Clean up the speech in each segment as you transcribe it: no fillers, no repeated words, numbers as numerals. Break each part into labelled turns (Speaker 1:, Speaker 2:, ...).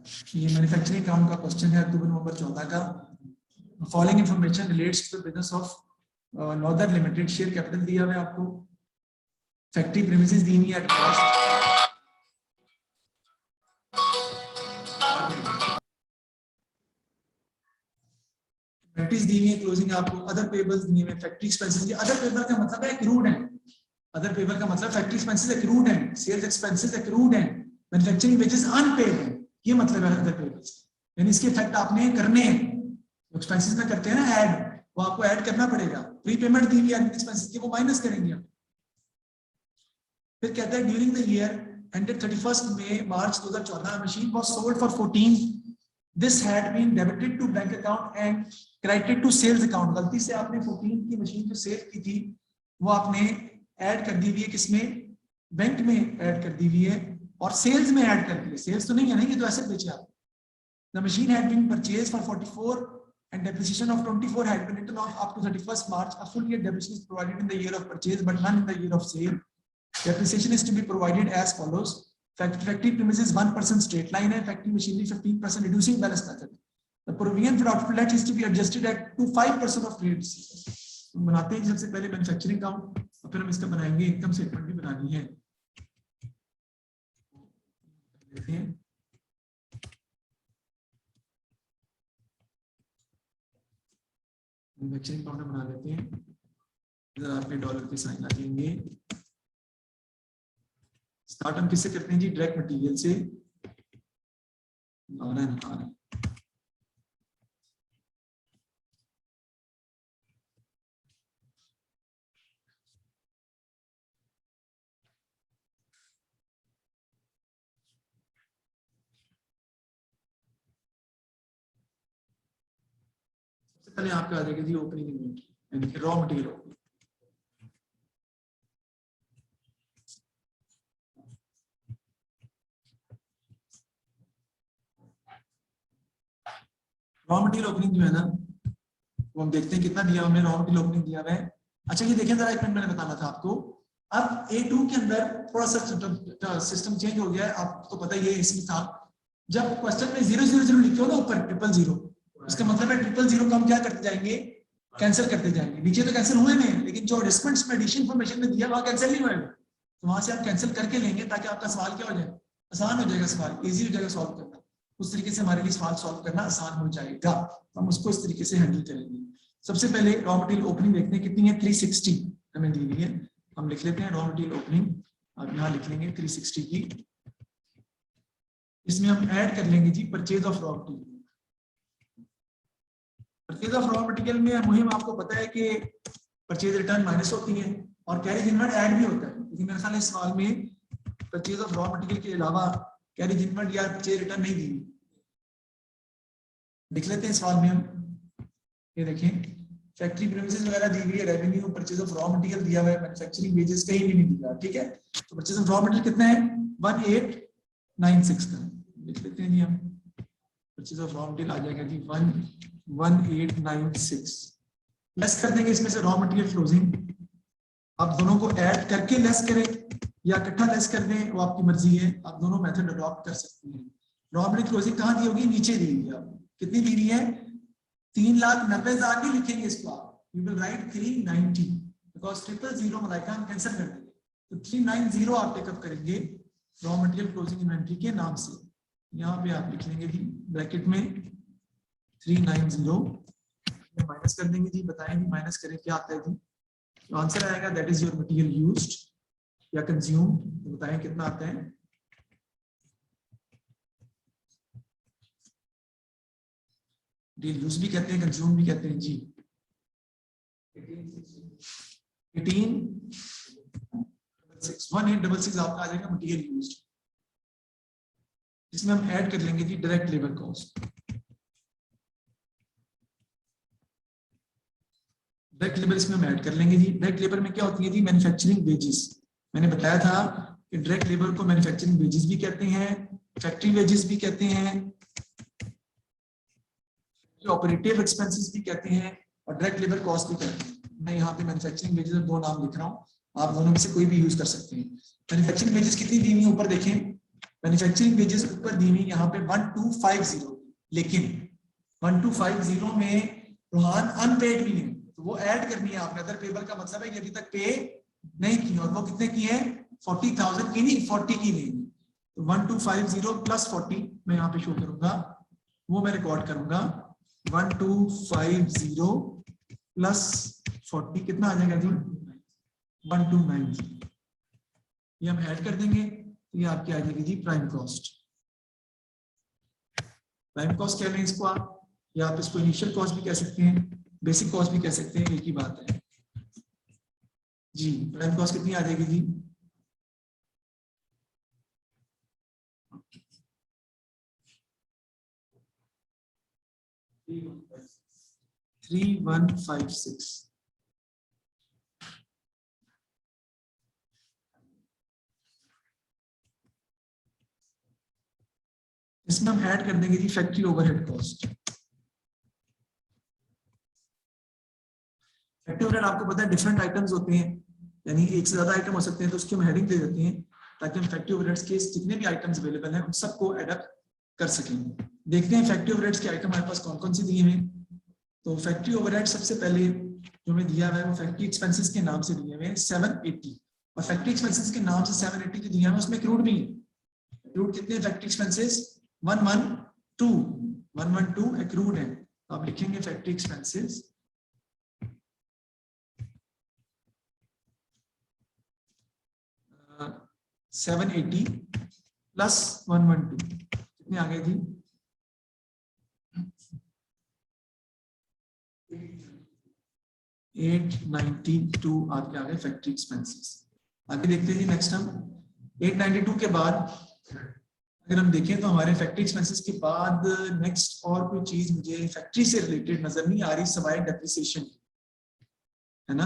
Speaker 1: ये manufacturing account का question है अक्टूबर नवंबर 14 का। Following information relates to the business of northern limited. Share capital दिया हुआ है आपको, फैक्ट्री प्रीमिसेस दी हुई है एट कॉस्ट, इन्वेंटरीज दी हुई है क्लोजिंग आपको, अदर पेबल्स दिए हुए, फैक्ट्री एक्सपेंसेस। अदर पेबल का मतलब है एक्रूड है, अदर पेबल का मतलब फैक्ट्री एक्सपेंसेस एक्रूड है, सेल्स एक्सपेंसेस एक्रूड है, मैन्युफैक्चरिंग वेजेस अनपेड है, ये मतलब है अदर पेबल्स। यानी इसके इफेक्ट आपने करने हैं, एक्सपेंसेस में करते हैं ना ऐड, वो आपको ऐड करना पड़ेगा। प्री पेमेंट दी हुई है एक्सपेंसेस की, वो माइनस करेंगे आप। फिर कहते हैं during the year ended 31st May March 2014 machine was sold for 14, this had been debited to bank account and credited to sales account. गलती से आपने 14 की मशीन जो सेल की थी वो आपने ऐड कर दी हुई है, किसमें, बैंक में ऐड कर दी हुई है और सेल्स में ऐड कर दी है। सेल्स तो नहीं है ना, ये तो ऐसे बेचे आप। The machine had been purchased for 44 and depreciation of 24 had been written off up to 31st March. A full year depreciation is provided in the year of purchase but none in the year of sale. Depreciation is to be provided as follows. Factory premises 1% straight line and factory machinery 15% reducing balance method. The provision for output let is to be adjusted at to 5% of trade receivables. बनाते हैं सबसे पहले manufacturing account और फिर हम इसका बनाएंगे income statement भी बनानी है। देखते हैं मैन्युफैक्चरिंग अकाउंट बना लेते हैं, इधर आपके डॉलर के साइन आ जाएंगे। स्टार्ट हम किससे करते हैं जी, डायरेक्ट मटेरियल से। सबसे पहले आपका आ जाएगा जी ओपनिंग इन्वेंटरी, यानी कि raw material. Raw material opening जो है ना वो हम देखते हैं कितना दिया हमने, रॉ मटेरियल ओपनिंग दिया हुआ है। अच्छा ये देखें जरा, एक मिनट मैंने बताना था आपको। अब A2 के अंदर थोड़ा सा सिस्टम चेंज हो गया है, आपको पता ही है। इसमें था जब क्वेश्चन में 000 लिखे हो ना ऊपर 000, इसका मतलब है 000 का हम क्या करते जाएंगे, कैंसिल करते जाएंगे। नीचे तो कैंसिल हुए नहीं, लेकिन जो रिस्पेंट्स में एडिशन इन्फॉर्मेशन में दिया वहां कैंसिल नहीं होएगा, तो वहां से आप कैंसिल करके लेंगे ताकि आपका सवाल क्या हो जाए, आसान हो जाएगा, सवाल इजी हो जाएगा सॉल्व करना। उस तरीके से हमारे लिए सवाल सॉल्व करना आसान हो जाएगा, हम उसको इस तरीके से हैंडल करेंगे। सबसे पहले रॉ मटेरियल ओपनिंग देखते हैं कितनी है, 360 हमें दी हुई है। हम लिख लेते हैं रॉ मटेरियल ओपनिंग, अब यहाँ लिख लेंगे 360 की। इसमें हम ऐड कर लेंगे जी purchase of raw material. Purchase of raw material में मुहिम आपको पता है कि परचेज रिटर्न माइनस होती है और कैरेज इनवर्ड ऐड भी होता है, लेकिन मेरे ख्याल इस सवाल में परचेज ऑफ रॉ मटेरियल के अलावा कैरेज इनवर्ड या परचेज रिटर्न नहीं दी। लिख लेते हैं सवाल में हम, ये देखें फैक्ट्री प्रीमिसेस वगैरह दी हुई है, revenue, purchase of raw material दिया हुआ है, मैन्युफैक्चरिंग वेजेस कहीं भी नहीं दिया, ठीक है। तो परचेज ऑफ रॉ मटेरियल कितना है, 1896 का लिख लेते हैं जी हम। परचेज ऑफ रॉ मटेरियल आ जाएगा जी 1896। लेस कर देंगे इसमें से रॉ मटेरियल क्लोजिंग। आप दोनों को ऐड करके लेस करें या इकट्ठा लेस कर दें, वो आपकी मर्जी है, आप दोनों मेथड अडॉप्ट कर सकते हैं। रॉ मटेरियल क्लोजिंग कहाँ दी होगी, नीचे दी हुई है। कितनी दी हुई है, 3,90,000 नहीं लिखेंगे इसको आप, you will write 390 because 000 Malaika हम कैंसिल कर देंगे, तो 390 आप टेकअप करेंगे रॉ मटेरियल क्लोजिंग इन्वेंटरी के नाम से। यहाँ पे आप लिख लेंगे जी ब्रैकेट में 390, माइनस कर देंगे जी, बताएंगे माइनस करें क्या आता है जी। तो आंसर आएगा that is your material used या कंज्यूम, तो बताएं कितना आता है। मटेरियल यूज भी कहते हैं, कंज्यूम भी कहते हैं जी। 1866 आपका आ जाएगा मटेरियल यूज्ड। इसमें हम ऐड कर लेंगे जी direct labour cost. Direct labour इसमें हम ऐड कर लेंगे जी। डायरेक्ट लेबर में क्या होती है जी, मैन्युफैक्चरिंग वेजेस। मैंने बताया था कि डायरेक्ट लेबर को मैन्युफैक्चरिंग वेजेस भी कहते हैं, फैक्ट्री वेजेस भी कहते हैं, ऑपरेटिव एक्सपेंसेस भी कहते हैं और डायरेक्ट लेबर कॉस्ट भी कहते हैं। मैं यहाँ पे मैन्युफैक्चरिंग वेजेस दो नाम लिख रहा हूँ, आप दोनों में से कोई भी यूज कर सकते हैं। मैन्युफैक्चरिंग वेजेस कितनी दी हुई ऊपर देखें, मैन्युफैक्चरिंग वेजेस ऊपर दी हुई यहाँ पे 1250, लेकिन 1250 में रोहान अनपेड भी नहीं, तो वो ऐड करनी है आपने। अदर पेबल का मतलब है कि अभी तक पे नहीं की, और वो कितने की है 40,000 की नहीं 40 की नहीं। तो 1250 प्लस 40 मैं यहाँ पे शो करूंगा, वो मैं रिकॉर्ड करूंगा। 1250 प्लस 40 कितना आ जाएगा जी 1290, ये हम ऐड कर देंगे, तो ये आपकी आ जाएगी जी प्राइम कॉस्ट। प्राइम कॉस्ट कह रहे हैं इसको आप, या आप इसको इनिशियल कॉस्ट भी कह सकते हैं, बेसिक कॉस्ट भी कह सकते हैं, एक ही बात है जी। प्राइम कॉस्ट कितनी आ जाएगी जी 3156। इसमें हम ऐड कर देंगे जी factory overhead cost. Factory overhead आपको पता है डिफरेंट आइटम्स होते हैं, यानी एक से ज्यादा आइटम हो सकते हैं, तो उसकी हम हेडिंग दे देते हैं ताकि हम फैक्ट्री ओवरहेड्स के जितने भी आइटम्स अवेलेबल हैं उन सबको एडअप कर सकेंगे। देखते हैं फैक्ट्री ओवरहेड्स के आइटम हमारे पास कौन कौन से दिए हैं। तो फैक्ट्री ओवरहेड सबसे पहले जो हमें दिया हुआ है वो फैक्ट्री एक्सपेंसेस के नाम से दिए हुए हैं 780, और फैक्ट्री एक्सपेंसेस के नाम से 780 जो दिया है उसमें क्रूड भी है। क्रूड कितने फैक्ट्री एक्सपेंसेस 112 एक्रूड है, तो आप लिखेंगे फैक्ट्री एक्सपेंसेस 780 प्लस 112 कितने आ गए जी 892 आपके आ गए फैक्ट्री एक्सपेंसेस। आगे देखते हैं जी नेक्स्ट हम 892 के बाद अगर हम देखें तो हमारे फैक्ट्री एक्सपेंसेस के बाद नेक्स्ट और कोई चीज मुझे फैक्ट्री से रिलेटेड नजर नहीं आ रही सवाए डेप्रिसिएशन, है ना।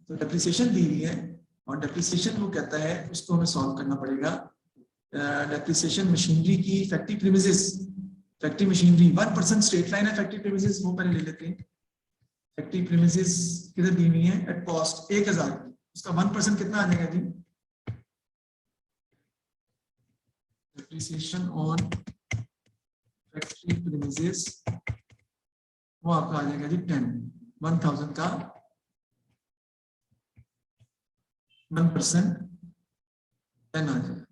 Speaker 1: तो डेप्रिसिएशन दी हुई है और डेप्रिसिएशन वो कहता है उसको हमें सॉल्व करना पड़ेगा। डेप्रिसिएशन मशीनरी की factory premises, factory machinery 1% straight line है फैक्ट्री प्रीमिसेस, वो पहले ले लेते हैं। फैक्ट्री प्रीमिसेस किधर दी हुई है एट कॉस्ट 1000, उसका 1% कितना आ जाएगा जी डेप्रिसिएशन ऑन फैक्ट्री प्रीमिसेस, वो आपका आ जाएगा जी 10,000 का 1% 10 आ जाएगा।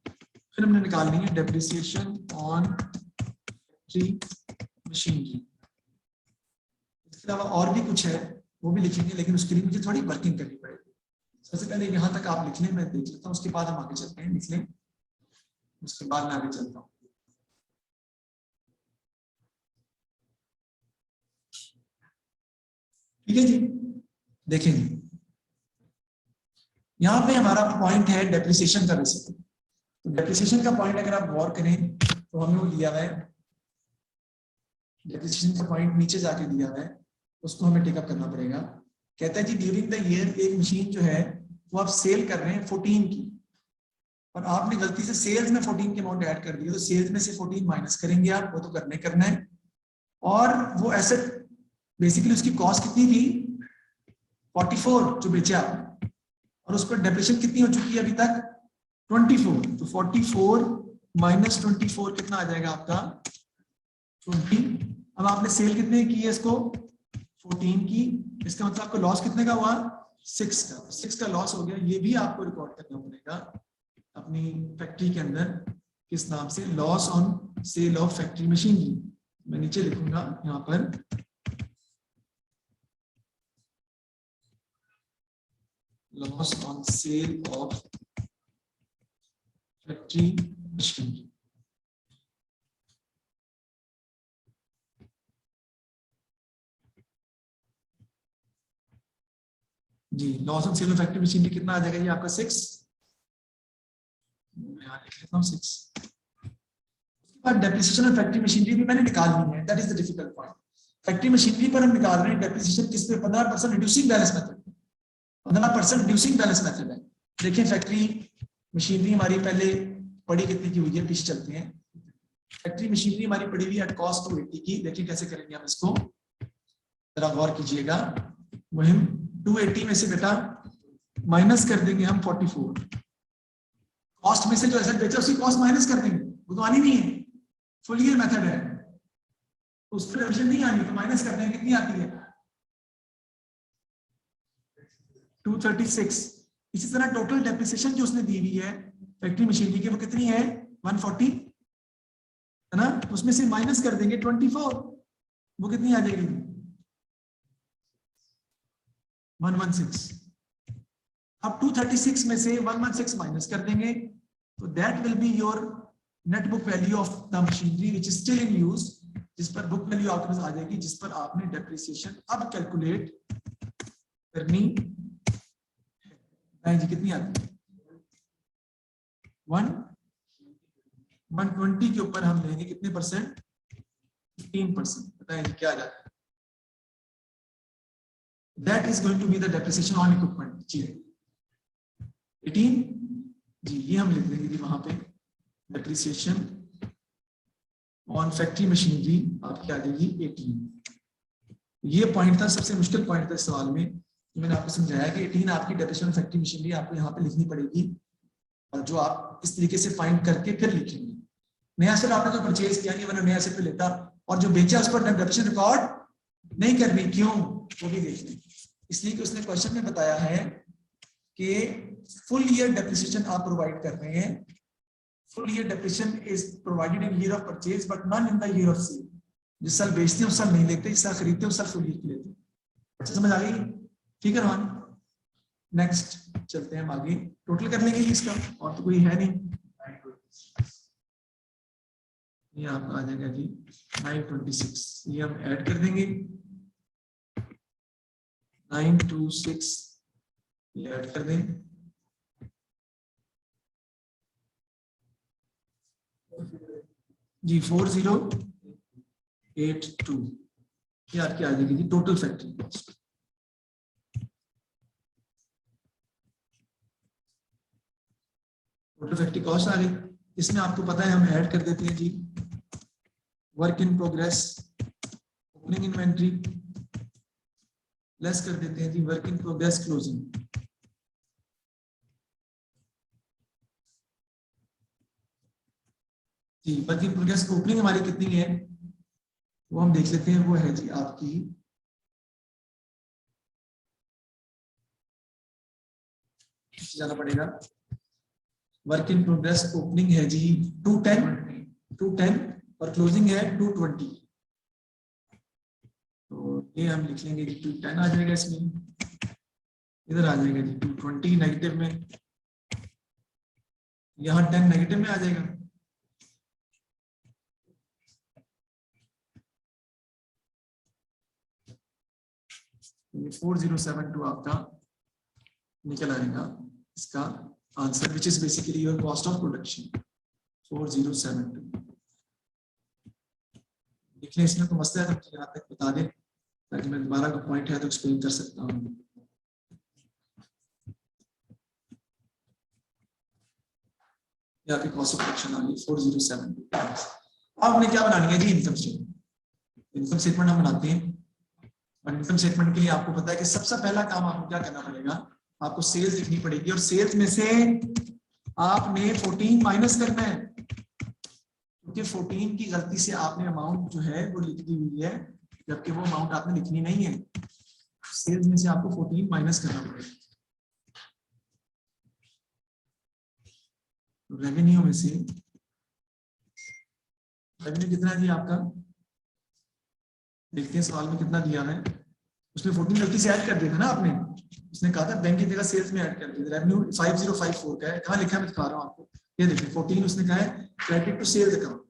Speaker 1: फिर हमने निकालनी है डेप्रिसिएशन ऑन फैक्ट्री मशीनरी। इसके अलावा और भी कुछ है वो भी लिखेंगे, लेकिन उसके लिए मुझे थोड़ी वर्किंग करनी पड़ेगी। सबसे पहले यहाँ तक आप लिख लें, मैं देख लेता हूँ, उसके बाद हम आगे चलते हैं। लिख लें, उसके बाद मैं आगे चलता हूँ। ठीक है जी, देखेंगे यहाँ पे हमारा पॉइंट है डेप्रिसिएशन का बेसिक। तो डेप्रिसिएशन का पॉइंट अगर आप गौर करें तो हमें वो दिया हुआ है, डेप्रिसिएशन का पॉइंट नीचे जाके दिया हुआ है, उसको हमें टेकअप करना पड़ेगा। कहता है जी ड्यूरिंग द ईयर एक मशीन जो है वो आप सेल कर रहे हैं 14 की, और आपने गलती से सेल्स में 14 की अमाउंट ऐड कर दी, तो सेल्स में से 14 माइनस करेंगे आप, वो तो करना है। और वो एसेट बेसिकली उसकी कॉस्ट कितनी थी 44 जो बेचे आपने, और उस पर डेप्रिसिएशन कितनी हो चुकी है अभी तक 24, तो 44 माइनस 24 कितना आ जाएगा आपका 20। अब आपने सेल कितने की है इसको 14 की, इसका मतलब आपको लॉस कितने का हुआ 6 का लॉस हो गया। ये भी आपको रिकॉर्ड करना पड़ेगा अपनी फैक्ट्री के अंदर, किस नाम से, loss on sale of factory machinery. मैं नीचे लिखूंगा यहाँ पर loss on sale of factory machinery. जी, loss on sale of factory machinery कितना आ जाएगा ये आपका 6, मैं यहाँ लिख लेता हूँ 6। उसके बाद डेप्रिसिएशन ऑफ फैक्ट्री मशीनरी भी मैंने निकालनी है, that is the difficult point. Factory machinery पर हम निकाल रहे हैं डेप्रिसिएशन किस पे 15% reducing balance method, 15% reducing balance method है। देखिए फैक्ट्री मशीनरी हमारी पहले पड़ी कितनी की हुई है, पीछे चलते हैं। फैक्ट्री मशीनरी हमारी पड़ी हुई है एट कॉस्ट 280 की। देखिए कैसे करेंगे हम इसको, जरा गौर कीजिएगा। मुहिम 280 में से बेटा माइनस कर देंगे हम 44, कॉस्ट में से जो एसेट बेचा उसकी कॉस्ट माइनस कर देंगे, वो तो आनी नहीं है, फुल ईयर मेथड है, उस पर डिविजन नहीं आनी, तो माइनस करते हैं, कितनी आती है 236। इसी तरह टोटल डेप्रिसिएशन जो उसने दी हुई है फैक्ट्री मशीनरी की वो कितनी है 140 है ना, उसमें से माइनस कर देंगे 24, वो कितनी आ जाएगी 116। अब 236 में से 116 माइनस कर देंगे, तो that will be your net book value of the machinery which is still in use, जिस पर बुक वैल्यू आपके पास आ जाएगी, जिस पर आपने डेप्रिसिएशन अब कैलकुलेट करनी है जी। कितनी आती है 120 के ऊपर हम लेंगे कितने परसेंट 15%, बताएं जी क्या आ जाता है, that is going to be the depreciation on equipment जी 18 जी, ये हम लिख देंगे जी वहां पे डेप्रिसिएशन ऑन फैक्ट्री मशीनरी आपकी आ जाएगी 18। ये पॉइंट था, सबसे मुश्किल पॉइंट था इस सवाल में, मैंने आपको समझाया कि 18 आपकी डेप्रिसिएशन फैक्ट्री मशीनरी आपको यहाँ पे लिखनी पड़ेगी, और जो आप इस तरीके से फाइंड करके फिर लिखेंगे। नया सेट आपने तो परचेज किया नहीं, वरना नया सेट पे लेता, और जो बेचा उस पर डेप्रिसिएशन रिकॉर्ड नहीं करनी, क्यों वो भी देख लें। इसलिए कि उसने क्वेश्चन में बताया है कि फुल ईयर डेप्रिसिएशन आप प्रोवाइड कर रहे हैं, full year depreciation is provided in year of purchase but not in the year of sale. जिस साल बेचते हैं उस साल नहीं लेते, जिस साल खरीदते हैं उस साल फुल ईयर की लेते हैं। अच्छा समझ आ गई, ठीक है रोहन। नेक्स्ट चलते हैं हम आगे, टोटल कर लेंगे इसका, और तो कोई है नहीं, ये आपका आ जाएगा जी 926, ये हम ऐड कर देंगे 926, ये ऐड कर दें जी 4082, ये आपकी आ जाएगी जी total factory cost. Total factory cost आ गई, इसमें आपको पता है हम ऐड कर देते हैं जी work in progress, opening inventory, less कर देते हैं जी वर्क इन प्रोग्रेस क्लोजिंग। जी वर्क इन प्रोग्रेस ओपनिंग हमारी कितनी है वो हम देख लेते हैं, वो है जी आपकी जाना पड़ेगा, वर्क इन प्रोग्रेस ओपनिंग है जी 210 और क्लोजिंग है 220, तो ये हम लिख लेंगे 210 आ जाएगा, इसमें इधर आ जाएगा जी 220 नेगेटिव में, यहाँ 10 नेगेटिव में आ जाएगा, ये 4072 आपका निकल आएगा इसका answer, which is basically your cost of production 4072। लिखने इसमें तो मस्त है, तो यहाँ तक बता दें ताकि मैं दोबारा का पॉइंट है तो एक्सप्लेन कर सकता हूँ। यहाँ पे कॉस्ट ऑफ प्रोडक्शन आ गई 4072। अब हमने क्या बनानी है जी इनकम स्टेटमेंट। इनकम स्टेटमेंट हम बनाते हैं, और इनकम स्टेटमेंट के लिए आपको पता है कि सबसे पहला काम आपको क्या करना पड़ेगा, आपको सेल्स लिखनी पड़ेगी, और सेल्स में से आपने 14 माइनस करना है, क्योंकि 14 की गलती से आपने अमाउंट जो है वो लिख दी हुई है, जबकि वो अमाउंट आपने लिखनी नहीं है। सेल्स में से आपको 14 माइनस करना पड़ेगा। रेवेन्यू में से रेवेन्यू कितना है जी आपका, देखते हैं सवाल में कितना दिया है, उसमें 14 गलती से ऐड कर दिया था ना आपने, उसने कहा था बैंक की जगह सेल्स में ऐड कर दिया। रेवेन्यू 5054 का है, कहाँ लिखा है मैं दिखा रहा हूँ आपको, ये देखिए 14 उसने कहा है क्रेडिट टू सेल्स अकाउंट।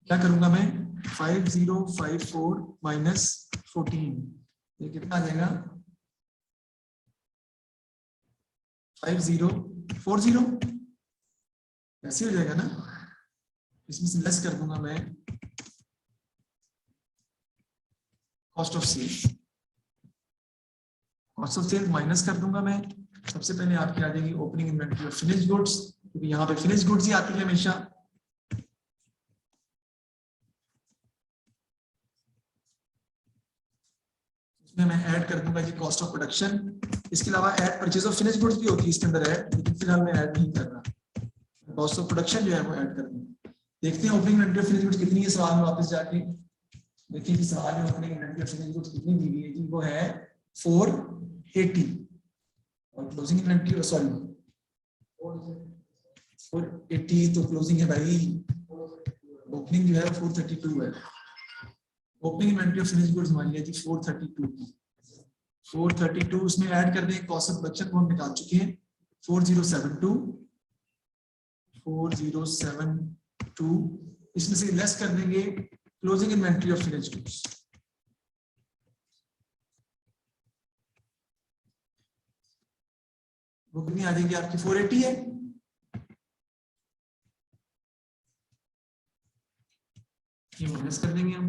Speaker 1: क्या करूंगा मैं 5054 माइनस 14, ये कितना आ जाएगा 5040, ऐसे हो जाएगा ना, इसमें से लेस कर दूंगा मैं cost of sales, cost of sales minus कर दूंगा मैं। सबसे पहले आपकी आ जाएगी opening inventory of finished goods, क्योंकि यहाँ पे फिनिश्ड गुड्स ही आती है हमेशा। इसमें मैं ऐड कर दूंगा जी कॉस्ट ऑफ प्रोडक्शन, इसके अलावा add purchase of finished goods भी होती है इसके अंदर ऐड, लेकिन फिलहाल मैं ऐड नहीं कर रहा। कॉस्ट ऑफ प्रोडक्शन जो है वो ऐड कर देंगे। देखते हैं opening inventory of finished goods कितनी है सवाल में वापस जाके। देखिए कि सवाल में opening inventory of finished goods कितनी दी हुई है जी, वो है 480 और क्लोजिंग इन्वेंटरी सॉरी 480 तो क्लोजिंग है भाई, ओपनिंग जो है 432 है। Opening inventory of finished goods हमारी है जी 432 उसमें ऐड कर दें कॉस्ट ऑफ प्रोडक्शन को हम निकाल चुके हैं 4072 इसमें से लेस कर देंगे closing inventory of finished goods. वो कितनी आ जाएगी आपकी 480 है। ये माइनस कर देंगे हम,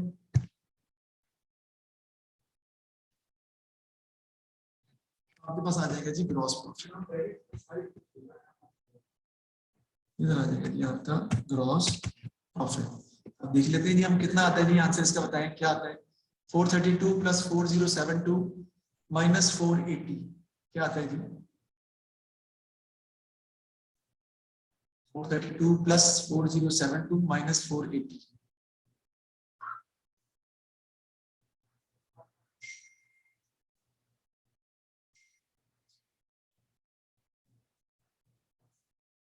Speaker 1: आपके पास आ जाएगा जी ग्रॉस प्रॉफिट, इधर आ जाएगा जी आपका ग्रॉस प्रॉफिट। अब देख लेते हैं जी हम कितना आता है जी, आंसर इसका बताएं क्या आता है। 432 प्लस 4072 माइनस 480 क्या आता है जी, 432 प्लस 4072 माइनस 480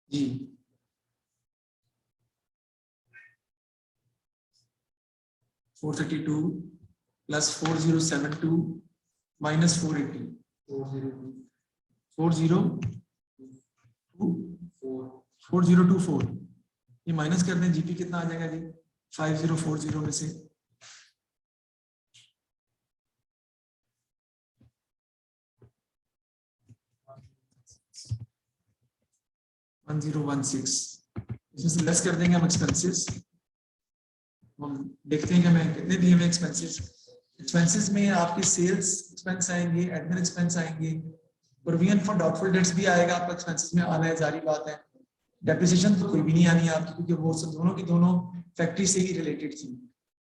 Speaker 1: जी 432 प्लस 4072 माइनस 480 4024 ये माइनस कर दें, जीपी कितना आ जाएगा जी 5040 में से 1016 इसमें से लेस कर देंगे हम एक्सपेंसेस। हम देखते हैं कि हमें कितने दिए हुए एक्सपेंसेस। एक्सपेंसेस में आपके सेल्स एक्सपेंस आएंगे, एडमिन एक्सपेंस आएंगे, प्रोविजन फॉर डाउटफुल डेट्स भी आएगा आपका एक्सपेंसेस में आना है, जारी बात है। डेप्रिसिएशन तो कोई भी नहीं आनी है आपकी क्योंकि वो सब दोनों की दोनों फैक्ट्री से ही रिलेटेड थी।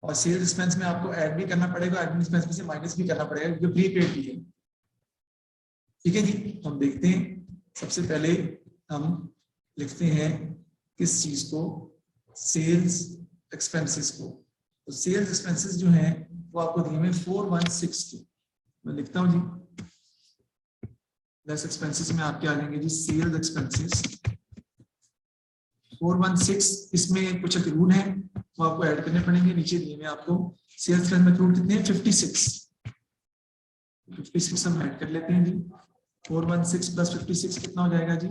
Speaker 1: और सेल्स एक्सपेंस में आपको ऐड भी करना पड़ेगा, एडमिन एक्सपेंस में से माइनस भी करना पड़ेगा क्योंकि प्रीपेड भी है। ठीक है जी, हम देखते हैं सबसे पहले हम लिखते हैं किस चीज को, सेल्स एक्सपेंसेस को। तो सेल्स एक्सपेंसेस जो हैं वो आपको दिए हुए 4160 मैं लिखता हूं जी। लेस एक्सपेंसेस में आपके आ जाएंगे जी सेल्स एक्सपेंसेस 416। इसमें कुछ रूल है वो आपको ऐड करने पड़ेंगे, नीचे दिए हुए आपको सेल्स एक्सपेंस में रूल कितने हैं 56 हम ऐड कर लेते हैं जी। 416 प्लस 56 कितना हो जाएगा जी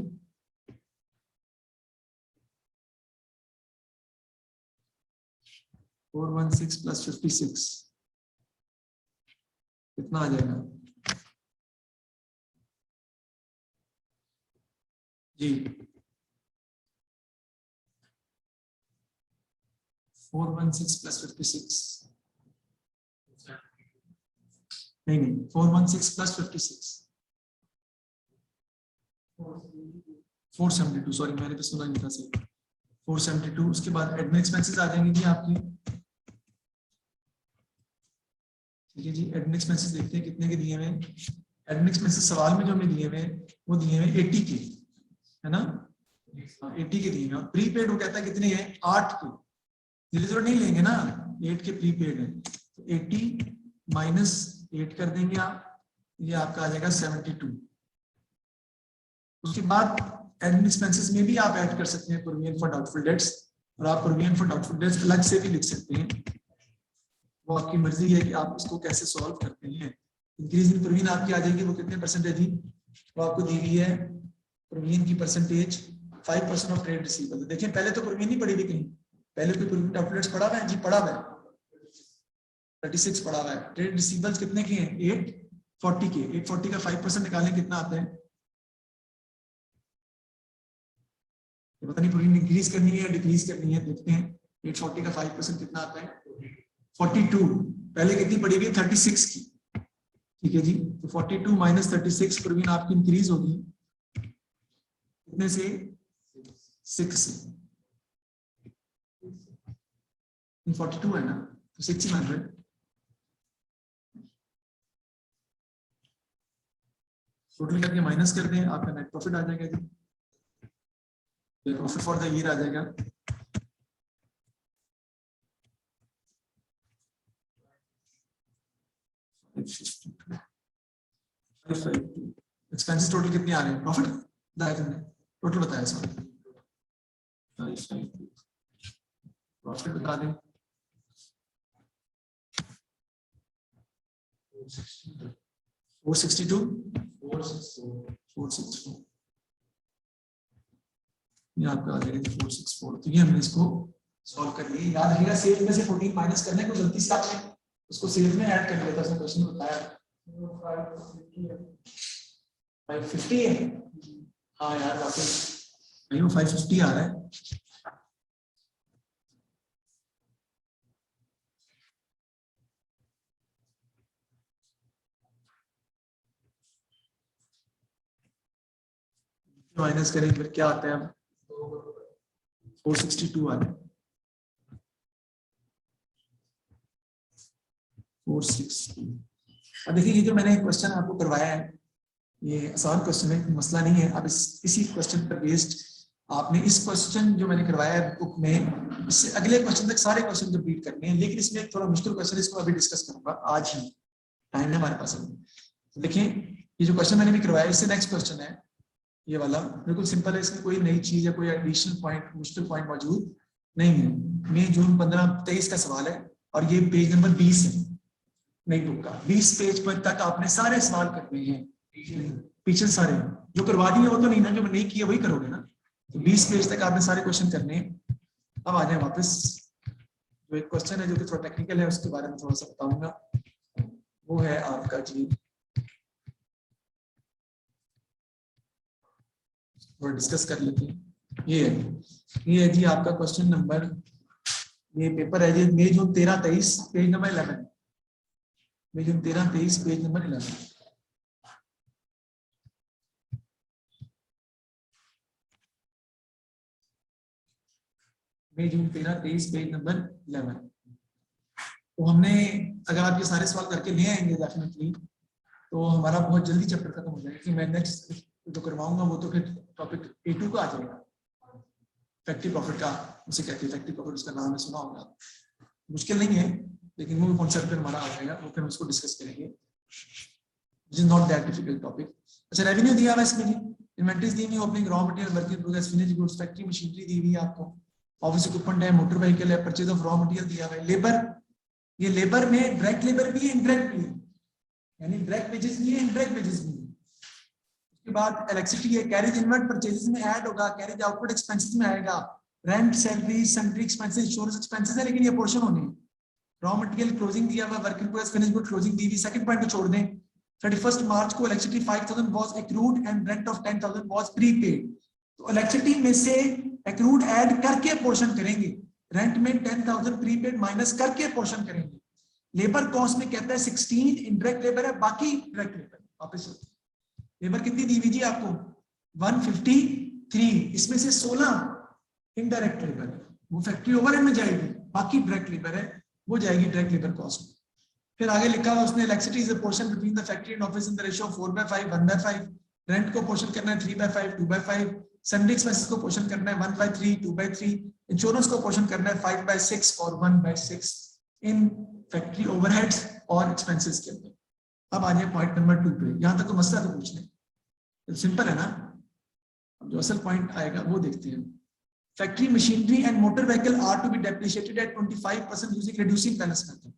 Speaker 1: 416 प्लस 56 कितना आ जाएगा जी 416 प्लस 56 नहीं 416 प्लस 56 472 सॉरी मैंने भी सुना नहीं था सही 472। उसके बाद एडमिन एक्सपेंसेस आ जाएंगे जी आपकी। ठीक है जी, एडमिन एक्सपेंसेस देखते हैं कितने के दिए हुए हैं। एडमिन एक्सपेंसेस सवाल में जो हमें दिए हुए हैं वो दिए हुए 80 के है ना, 80 के दिए हुए। प्रीपेड वो कहता है कितने हैं 8 के, धीरे नहीं लेंगे ना, 8 के प्रीपेड है तो 80 माइनस 8 कर देंगे आप, ये आपका आ जाएगा 72। उसके बाद एडमिन एक्सपेंसेस में भी आप ऐड कर सकते हैं प्रोविजन फॉर डाउटफुल डेट्स, और आप प्रोविजन फॉर डाउटफुल डेट्स अलग से भी लिख सकते हैं, वो आपकी मर्जी है कि आप इसको कैसे सॉल्व करते हैं। इंक्रीज इन प्रोविजन आपकी आ जाएगी, वो कितने परसेंटेज थी वो आपको दी हुई है प्रोविजन की परसेंटेज 5% ऑफ ट्रेड रिसीवेबल। देखिए पहले तो प्रोविजन नहीं पड़ी हुई कहीं, पहले कोई प्रोविजन डाउटफुल डेट्स पड़ा हुआ है जी, पड़ा हुआ है 36 पड़ा हुआ है। ट्रेड रिसीवेबल्स कितने के हैं 840 के, 840 का 5% निकालें कितना आता है, पता नहीं प्रोविजन इंक्रीज करनी है या डिक्रीज करनी है, देखते हैं 840 का 5% कितना आता है 42। पहले कितनी पड़ी हुई 36 की, ठीक है जी, तो 42 माइनस 36 प्रोविजन आपकी इंक्रीज होगी कितने से 6 से, 42 है ना तो 6 ही मान रहे, टोटल करके माइनस कर दें आपका नेट प्रॉफिट आ जाएगा जी। प्रॉफिट फॉर द ईयर आ जाएगा 552। एक्सपेंसेस टोटल कितने आ रहे हैं? प्रॉफिट बताया तुमने, टोटल बताया सर। प्रॉफिट बता दें 462 464 ये आपका आ जाएगा 464। तो ये हमने इसको सॉल्व कर लिया। याद रखिएगा सेल में से 14 माइनस करने को गलती से आपने उसको सेल में ऐड कर लिया था, उसने क्वेश्चन बताया 550 है। हाँ यार वापस नहीं, वो 550 आ रहा है। माइनस करें फिर क्या आता है? अब 462 आ रहा है। 462। अब देखिए ये जो मैंने क्वेश्चन आपको करवाया है ये आसान क्वेश्चन है, मसला नहीं है। अब इसी क्वेश्चन पर बेस्ड आपने इस क्वेश्चन जो मैंने करवाया है बुक में, इससे अगले क्वेश्चन तक सारे क्वेश्चन कंप्लीट करने हैं। लेकिन इसमें एक थोड़ा मुश्किल क्वेश्चन, इसको अभी डिस्कस करूंगा आज ही, टाइम है हमारे पास अभी। तो देखिए ये जो क्वेश्चन मैंने भी करवाया इससे नेक्स्ट क्वेश्चन है ये वाला, बिल्कुल सिंपल है। इसमें कोई नई चीज या कोई एडिशनल पॉइंट, मुश्किल पॉइंट मौजूद नहीं है। मई जून 15-23 का सवाल है और ये पेज नंबर 20 है नई बुक का। 20 पेज पर तक आपने सारे सवाल करने हैं, पीछे सारे जो करवा दिए वो तो नहीं ना, जो नहीं किए वही करोगे ना। तो 20 पेज तक आपने सारे क्वेश्चन करने हैं। अब आ जाए वापस, जो एक क्वेश्चन है जो कि थोड़ा टेक्निकल है उसके बारे में थोड़ा सा बताऊंगा। वो है आपका जी, थोड़ा डिस्कस कर लेते हैं। ये है जी आपका क्वेश्चन नंबर, ये पेपर है जी मई जून 13-23 पेज नंबर 11। मई जून 13-23 पेज नंबर 11। मई जून 13-23 पेज नंबर 11। तो हमने अगर आप ये सारे सवाल करके ले आएंगे डेफिनेटली तो हमारा बहुत जल्दी चैप्टर खत्म हो जाएगा। कि मैं नेक्स्ट जो करवाऊंगा वो तो फिर टॉपिक A2 का आ जाएगा, फैक्ट्री प्रॉफिट का, उसे कहते हैं फैक्ट्री प्रॉफिट, उसका नाम है सुना होगा। मुश्किल नहीं है लेकिन वो कॉन्सेप्ट हमारा आ जाएगा, वो फिर हम उसको डिस्कस करेंगे। This is not that difficult topic. अच्छा रेवेन्यू दिया हुआ इसमें जी, इन्वेंटरीज दी हुई, opening raw material, work in progress, finished goods, factory machinery दी हुई है आपको, ऑफिस इक्विपमेंट है, मोटर व्हीकल है, परचेज ऑफ रॉ मटेरियल दिया हुआ है, लेबर, ये लेबर में डायरेक्ट लेबर भी है इनडायरेक्ट भी है, यानी डायरेक्ट वेजेस भी है इनडायरेक्ट वेजेस भी है। उसके बाद इलेक्ट्रिसिटी है, कैरेज इनवर्ट परचेजेस में ऐड होगा, कैरेज आउटपुट एक्सपेंसेस में आएगा, rent, salary, sundry expenses, insurance expenses है लेकिन ये पोर्शन होने हैं। रॉ मटेरियल क्लोजिंग दिया हुआ, work in progress, finished good closing दी हुई। सेकंड पॉइंट को छोड़ दें, 31 मार्च को electricity 5000 was accrued and rent of 10000 was prepaid. तो इलेक्ट्रिसिटी में से एक्रूड ऐड करके पोर्शन करेंगे, रेंट में 10000 प्रीपेड माइनस करके पोर्शन करेंगे। लेबर कॉस्ट में कहता है 16 इनडायरेक्ट लेबर है, बाकी डायरेक्ट लेबर। वापस लेबर कितनी दी हुई जी आपको 153, इसमें से 16 इनडायरेक्ट लेबर है, वो फैक्ट्री ओवरहेड में जाएगी, बाकी डायरेक्ट लेबर है वो जाएगी डायरेक्ट लेबर कॉस्ट में। फिर आगे लिखा हुआ उसने electricity is a portion between the factory and office in the ratio 4/5 1/5, rent को पोर्शन करना है 3/5 2/5, सन्ड्री एक्सपेंसेस को पोर्शन करना है 1/3 2/3, इंश्योरेंस को पोर्शन करना है 5/6 और 1/6 इन फैक्ट्री ओवरहेड्स और एक्सपेंसेस के अंदर। अब आ जाए पॉइंट नंबर 2 पे, यहां तक तो मसला तो पूछ लें, सिंपल है ना। अब जो असल पॉइंट आएगा वो देखते हैं। Factory machinery and motor vehicle are to be depreciated at 25% using reducing balance method.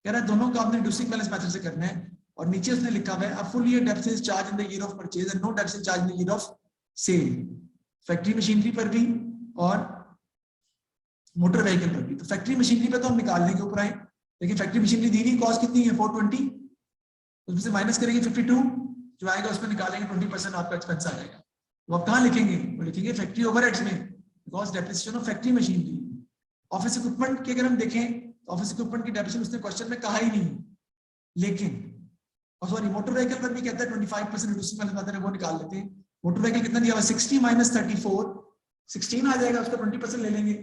Speaker 1: कह रहा है दोनों का आपने रिड्यूसिंग बैलेंस मेथड से करना है। और नीचे उसने लिखा हुआ है a full year depreciation charge in the year of purchase and no depreciation charge in the year of sale, factory machinery पर भी और मोटर व्हीकल पर भी। तो फैक्ट्री मशीनरी पे तो हम निकाल लेंगे ऊपर आए, लेकिन फैक्ट्री मशीनरी दी हुई कॉस्ट कितनी है 420, उसमें से माइनस करेंगे 52 जो आएगा उसमें निकालेंगे 20% आपका एक्सपेंस आ जाएगा। वो आप कहाँ लिखेंगे, वो लिखेंगे फैक्ट्री ओवरहेड्स में, because depreciation of factory machinery. Office equipment की अगर हम देखें ऑफिस इक्विपमेंट की डेप्रिसिएशन उसने क्वेश्चन में कहा ही नहीं, लेकिन और सॉरी मोटर व्हीकल पर भी कहता है 25% रिड्यूसिंग बैलेंस मेथड है, वो निकाल लेते हैं। मोटर व्हीकल कितना दिया हुआ 60 माइनस 34, 16 आ जाएगा, उसका 20% ले लेंगे,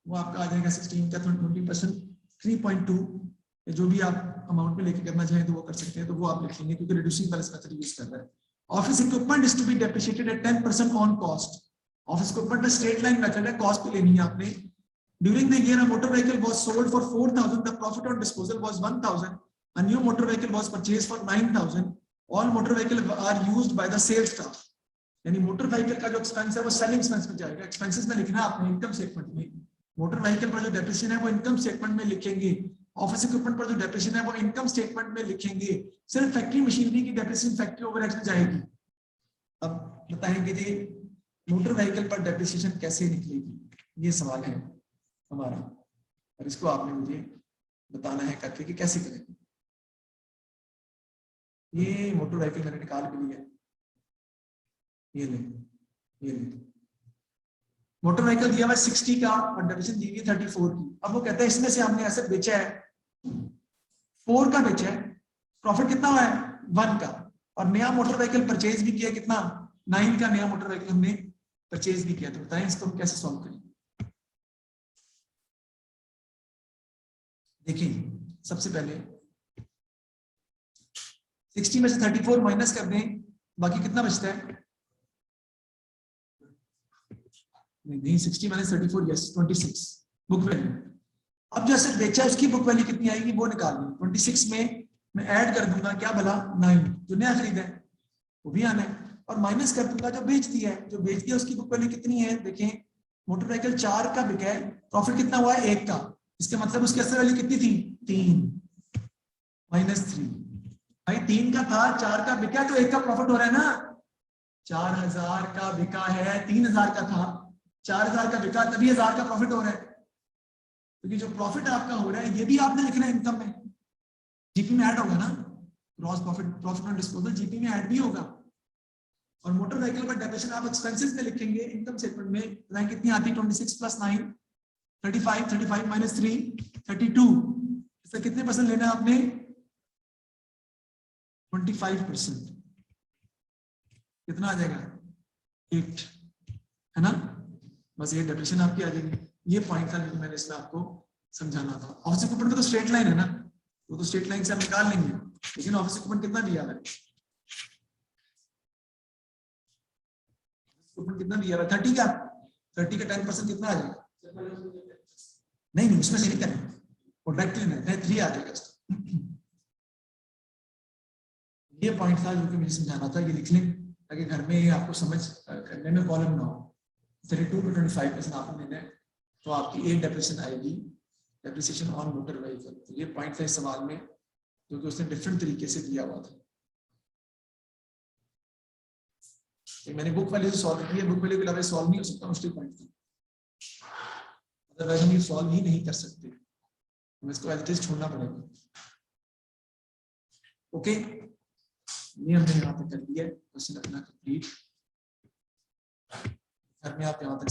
Speaker 1: वो आपका आ जाएगा 16 का 20% 3.2, जो भी आप अमाउंट में लेके करना चाहें तो वो कर सकते हैं, तो वो आप लिखेंगे क्योंकि रिड्यूसिंग बैलेंस मेथड यूज कर रहा है। Office equipment is to be depreciated at 10% on cost, office equipment में स्ट्रेट लाइन मेथड है, कॉस्ट पे लेनी है आपने। During the year a motor vehicle was sold for 4000, the profit on disposal was 1000, a new motor vehicle was purchased for 9000, all motor vehicle are used by the sales staff. यानी motor vehicle का जो expense है वो selling expense में जाएगा, expenses में लिखना है आपने इनकम स्टेटमेंट में। मोटर व्हीकल पर जो डेप्रिसिएशन है वो इनकम स्टेटमेंट में लिखेंगे, ऑफिस इक्विपमेंट पर जो डेप्रिसिएशन है वो इनकम स्टेटमेंट में लिखेंगे, सिर्फ फैक्ट्री मशीनरी की डेप्रिसिएशन फैक्ट्री ओवरहेड्स में जाएगी। अब बताएंगे जी मोटर व्हीकल पर डेप्रिसिएशन कैसे निकलेगी, ये सवाल है हमारा, और इसको आपने मुझे बताना है करके कि कैसे करेंगे। ये मोटर व्हीकल मैंने निकाल भी लिया, ये ले मोटर व्हीकल दिया हुआ 60 का और डेप्रिसिएशन दी हुई 34 की। अब वो कहता है इसमें से हमने एसेट बेचा है 4 का बेचा है, प्रॉफिट कितना हुआ है 1 का, और नया मोटर व्हीकल परचेज भी किया कितना 9 का नया मोटर व्हीकल हमने परचेज भी किया। तो बताएं इसको हम कैसे सॉल्व करेंगे। देखिए सबसे पहले 60 में से 34 माइनस कर दें, बाकी कितना बचता है, नहीं 60 माइनस 34 यस 26 बुक वैल्यू। अब जो एसेट बेचा है उसकी बुक वैल्यू कितनी आएगी वो निकाल ली। 26 में मैं ऐड कर दूंगा क्या भला 9 जो नया खरीदा है वो भी आना है, और माइनस कर दूंगा जो बेच दिया है, जो बेच दिया उसकी बुक वैल्यू कितनी है। देखें मोटर व्हीकल 4 का बिका है, प्रॉफिट कितना हुआ है 1 का, इसके मतलब उसकी एसेट वैल्यू कितनी थी 3 माइनस 3। भाई 3 का था 4 का बिका तो 1 का प्रॉफिट हो रहा है ना, 4000 का बिका है 3000 का था, 4000 का बिका तभी 1000 का प्रॉफिट हो रहा है, क्योंकि जो प्रॉफिट आपका हो रहा है ये भी आपने लिखना है इनकम में, जीपी में ऐड होगा ना, gross profit, profit on disposal GP में ऐड भी होगा। और मोटर व्हीकल पर डेप्रिसिएशन आप एक्सपेंसेस में लिखेंगे इनकम स्टेटमेंट में, बताएं कितनी आती है 26 प्लस 9 35, 35 माइनस 3 32, इसका कितने परसेंट लेना है आपने 25%, कितना आ जाएगा 8 है ना, बस ये डेप्रिसिएशन आपकी आ जाएगी। ये पॉइंट था जो मैंने इसमें आपको समझाना था। ऑफिस इक्विपमेंट का तो स्ट्रेट लाइन है ना, वो तो स्ट्रेट लाइन से हम निकाल लेंगे, लेकिन ऑफिस इक्विपमेंट कितना दिया है, कितना दिया है 30 का, 30 का 10% कितना आ जाएगा, नहीं नहीं उसमें से नहीं करना, वो डायरेक्ट लेना है 3 आ जाएगा। ये पॉइंट था जो कि मुझे समझाना था, ये लिख लें ताकि घर में आपको समझ करने में प्रॉब्लम ना हो। 32 to 25% आपने लेना है तो आपकी एक डेप्रिसिएशन आएगी, डेप्रिसिएशन ऑन मोटर व्हीकल। तो ये पॉइंट था इस सवाल में जो कि उसने डिफरेंट तरीके से दिया हुआ था। ये मैंने बुक वैल्यू से सॉल्व किया, बुक वैल्यू के अलावा सॉल्व नहीं हो सकता, मुश्किल पॉइंट था, अदरवाइज हम ये सॉल्व ही नहीं कर सकते, हमें इसको एज इट इज छोड़ना पड़ेगा। ओके ये हमने यहाँ पे कर लिया क्वेश्चन अपना कंप्लीट। घर में आप यहाँ तक